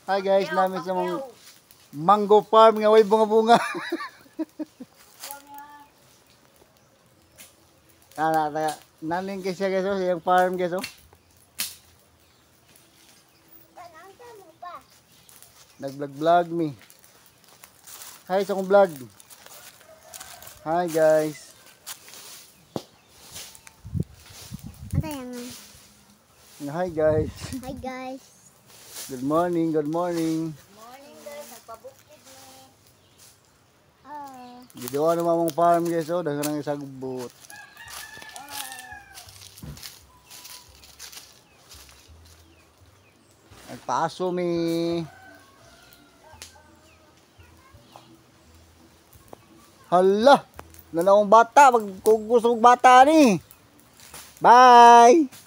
Hi guys, namin sa mga mango farm nga way bunga-bunga. Naning kasi guys, yung farm guys. Nag-vlog me. Hi sa akong vlog. Hi guys. Ano yan? Hi guys. Hi guys. Good morning, good morning. Good morning guys, nagpabukid ni. Gidewa naman mong farm guys, dahil nang isagbot. Nagpaso mi. Hala, nanawang bata, kung gusto mong bata ni. Bye!